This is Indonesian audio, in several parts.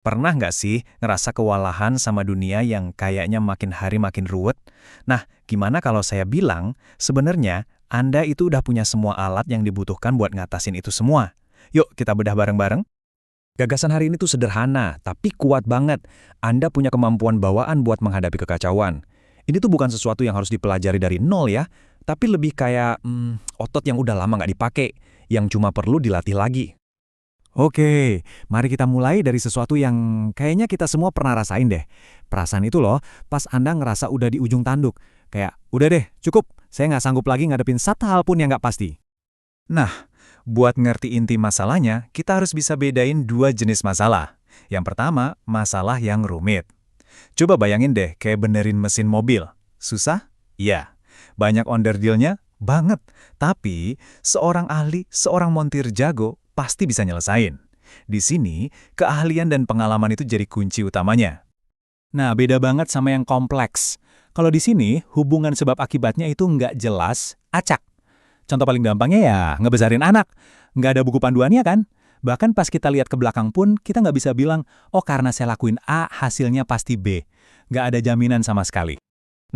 Pernah nggak sih ngerasa kewalahan sama dunia yang kayaknya makin hari makin ruwet? Nah, gimana kalau saya bilang, sebenarnya Anda itu udah punya semua alat yang dibutuhkan buat ngatasin itu semua. Yuk, kita bedah bareng-bareng. Gagasan hari ini tuh sederhana, tapi kuat banget. Anda punya kemampuan bawaan buat menghadapi kekacauan. Ini tuh bukan sesuatu yang harus dipelajari dari nol ya, tapi lebih kayak otot yang udah lama nggak dipakai, yang cuma perlu dilatih lagi. Oke, mari kita mulai dari sesuatu yang kayaknya kita semua pernah rasain deh. Perasaan itu loh, pas Anda ngerasa udah di ujung tanduk. Kayak, udah deh, cukup, saya nggak sanggup lagi ngadepin satu hal pun yang nggak pasti. Nah, buat ngerti inti masalahnya, kita harus bisa bedain dua jenis masalah. Yang pertama, masalah yang rumit. Coba bayangin deh, kayak benerin mesin mobil. Susah? Iya. Banyak onderdilnya? Banget. Tapi, seorang ahli, seorang montir jago, pasti bisa nyelesain. Di sini, keahlian dan pengalaman itu jadi kunci utamanya. Nah, beda banget sama yang kompleks. Kalau di sini, hubungan sebab akibatnya itu nggak jelas, acak. Contoh paling gampangnya ya, ngebesarin anak. Nggak ada buku panduannya kan? Bahkan pas kita lihat ke belakang pun, kita nggak bisa bilang, oh karena saya lakuin A, hasilnya pasti B. Nggak ada jaminan sama sekali.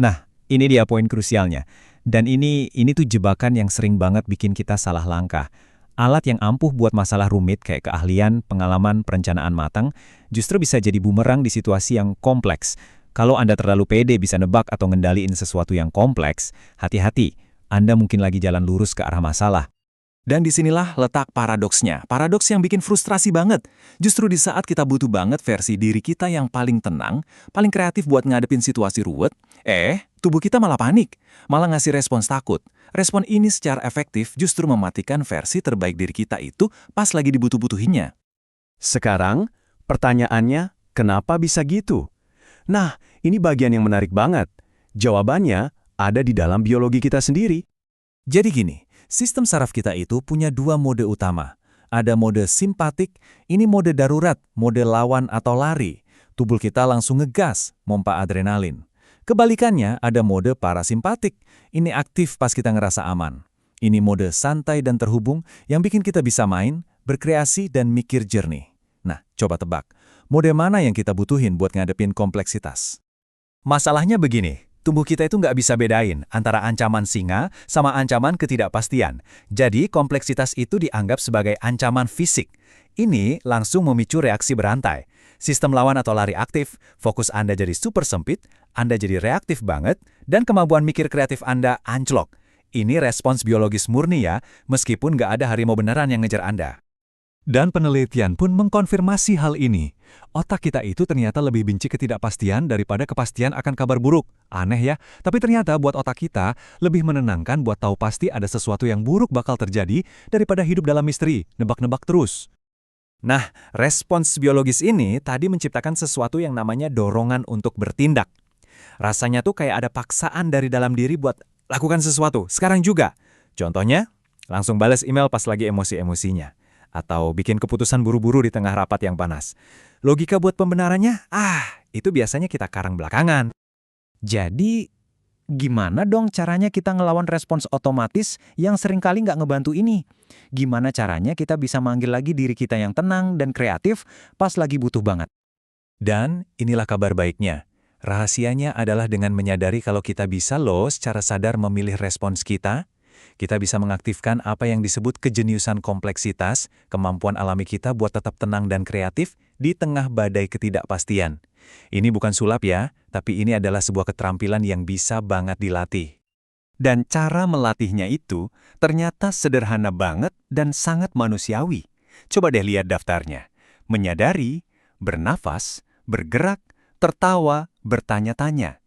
Nah, ini dia poin krusialnya. Dan ini tuh jebakan yang sering banget bikin kita salah langkah. Alat yang ampuh buat masalah rumit kayak keahlian, pengalaman, perencanaan matang, justru bisa jadi bumerang di situasi yang kompleks. Kalau Anda terlalu pede bisa nebak atau ngendaliin sesuatu yang kompleks, hati-hati, Anda mungkin lagi jalan lurus ke arah masalah. Dan disinilah letak paradoksnya. Paradoks yang bikin frustrasi banget. Justru di saat kita butuh banget versi diri kita yang paling tenang, paling kreatif buat ngadepin situasi ruwet, tubuh kita malah panik, malah ngasih respons takut. Respon ini secara efektif justru mematikan versi terbaik diri kita itu pas lagi dibutuh-butuhinnya. Sekarang, pertanyaannya, kenapa bisa gitu? Nah, ini bagian yang menarik banget. Jawabannya ada di dalam biologi kita sendiri. Jadi gini, sistem saraf kita itu punya dua mode utama. Ada mode simpatik, ini mode darurat, mode lawan atau lari. Tubuh kita langsung ngegas, mompa adrenalin. Kebalikannya ada mode parasimpatik, ini aktif pas kita ngerasa aman. Ini mode santai dan terhubung yang bikin kita bisa main, berkreasi, dan mikir jernih. Nah, coba tebak, mode mana yang kita butuhin buat ngadepin kompleksitas? Masalahnya begini. Tubuh kita itu nggak bisa bedain antara ancaman singa sama ancaman ketidakpastian. Jadi, kompleksitas itu dianggap sebagai ancaman fisik. Ini langsung memicu reaksi berantai. Sistem lawan atau lari aktif, fokus Anda jadi super sempit, Anda jadi reaktif banget, dan kemampuan mikir kreatif Anda anjlok. Ini respons biologis murni ya, meskipun nggak ada harimau beneran yang ngejar Anda. Dan penelitian pun mengkonfirmasi hal ini. Otak kita itu ternyata lebih benci ketidakpastian daripada kepastian akan kabar buruk. Aneh ya, tapi ternyata buat otak kita lebih menenangkan buat tahu pasti ada sesuatu yang buruk bakal terjadi daripada hidup dalam misteri, nebak-nebak terus. Nah, respons biologis ini tadi menciptakan sesuatu yang namanya dorongan untuk bertindak. Rasanya tuh kayak ada paksaan dari dalam diri buat lakukan sesuatu, sekarang juga. Contohnya, langsung balas email pas lagi emosi-emosinya. Atau bikin keputusan buru-buru di tengah rapat yang panas. Logika buat pembenarannya, itu biasanya kita karang belakangan. Jadi, gimana dong caranya kita ngelawan respons otomatis yang seringkali nggak ngebantu ini? Gimana caranya kita bisa manggil lagi diri kita yang tenang dan kreatif pas lagi butuh banget? Dan inilah kabar baiknya. Rahasianya adalah dengan menyadari kalau kita bisa loh secara sadar memilih respons kita. Kita bisa mengaktifkan apa yang disebut kejeniusan kompleksitas, kemampuan alami kita buat tetap tenang dan kreatif di tengah badai ketidakpastian. Ini bukan sulap ya, tapi ini adalah sebuah keterampilan yang bisa banget dilatih. Dan cara melatihnya itu ternyata sederhana banget dan sangat manusiawi. Coba deh lihat daftarnya. Menyadari, bernafas, bergerak, tertawa, bertanya-tanya.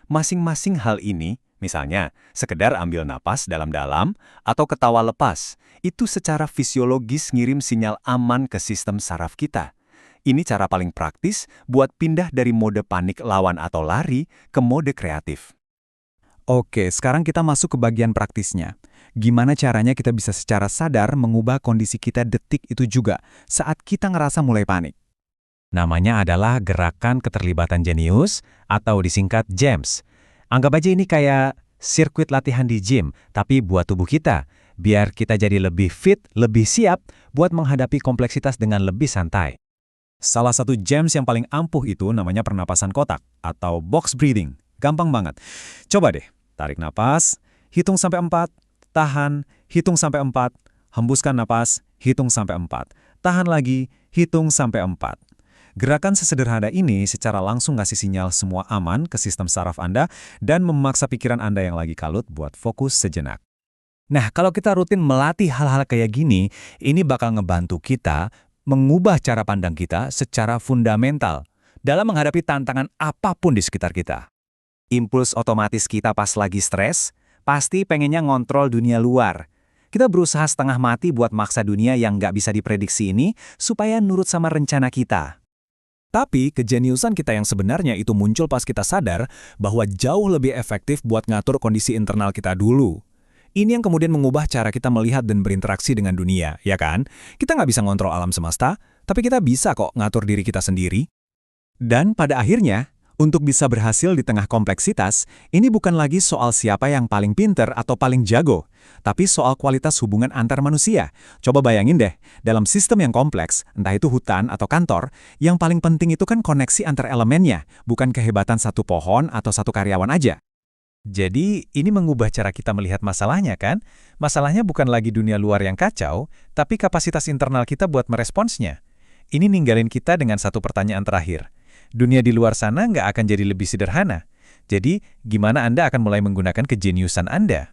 Masing-masing hal ini, misalnya, sekedar ambil napas dalam-dalam atau ketawa lepas, itu secara fisiologis ngirim sinyal aman ke sistem saraf kita. Ini cara paling praktis buat pindah dari mode panik lawan atau lari ke mode kreatif. Oke, sekarang kita masuk ke bagian praktisnya. Gimana caranya kita bisa secara sadar mengubah kondisi kita detik itu juga saat kita ngerasa mulai panik? Namanya adalah gerakan keterlibatan jenius atau disingkat GEMS. Anggap aja ini kayak sirkuit latihan di gym, tapi buat tubuh kita, biar kita jadi lebih fit, lebih siap buat menghadapi kompleksitas dengan lebih santai. Salah satu gems yang paling ampuh itu namanya pernapasan kotak atau box breathing. Gampang banget. Coba deh, tarik napas, hitung sampai 4, tahan, hitung sampai 4, hembuskan napas, hitung sampai 4, tahan lagi, hitung sampai 4. Gerakan sesederhana ini secara langsung ngasih sinyal semua aman ke sistem saraf Anda dan memaksa pikiran Anda yang lagi kalut buat fokus sejenak. Nah, kalau kita rutin melatih hal-hal kayak gini, ini bakal ngebantu kita mengubah cara pandang kita secara fundamental dalam menghadapi tantangan apapun di sekitar kita. Impuls otomatis kita pas lagi stres, pasti pengennya ngontrol dunia luar. Kita berusaha setengah mati buat maksa dunia yang nggak bisa diprediksi ini supaya nurut sama rencana kita. Tapi kejeniusan kita yang sebenarnya itu muncul pas kita sadar bahwa jauh lebih efektif buat ngatur kondisi internal kita dulu. Ini yang kemudian mengubah cara kita melihat dan berinteraksi dengan dunia, ya kan? Kita nggak bisa ngontrol alam semesta, tapi kita bisa kok ngatur diri kita sendiri. Dan pada akhirnya, untuk bisa berhasil di tengah kompleksitas, ini bukan lagi soal siapa yang paling pinter atau paling jago, tapi soal kualitas hubungan antar manusia. Coba bayangin deh, dalam sistem yang kompleks, entah itu hutan atau kantor, yang paling penting itu kan koneksi antar elemennya, bukan kehebatan satu pohon atau satu karyawan aja. Jadi, ini mengubah cara kita melihat masalahnya kan? Masalahnya bukan lagi dunia luar yang kacau, tapi kapasitas internal kita buat meresponsnya. Ini ninggalin kita dengan satu pertanyaan terakhir. Dunia di luar sana nggak akan jadi lebih sederhana. Jadi, gimana Anda akan mulai menggunakan kejeniusan Anda?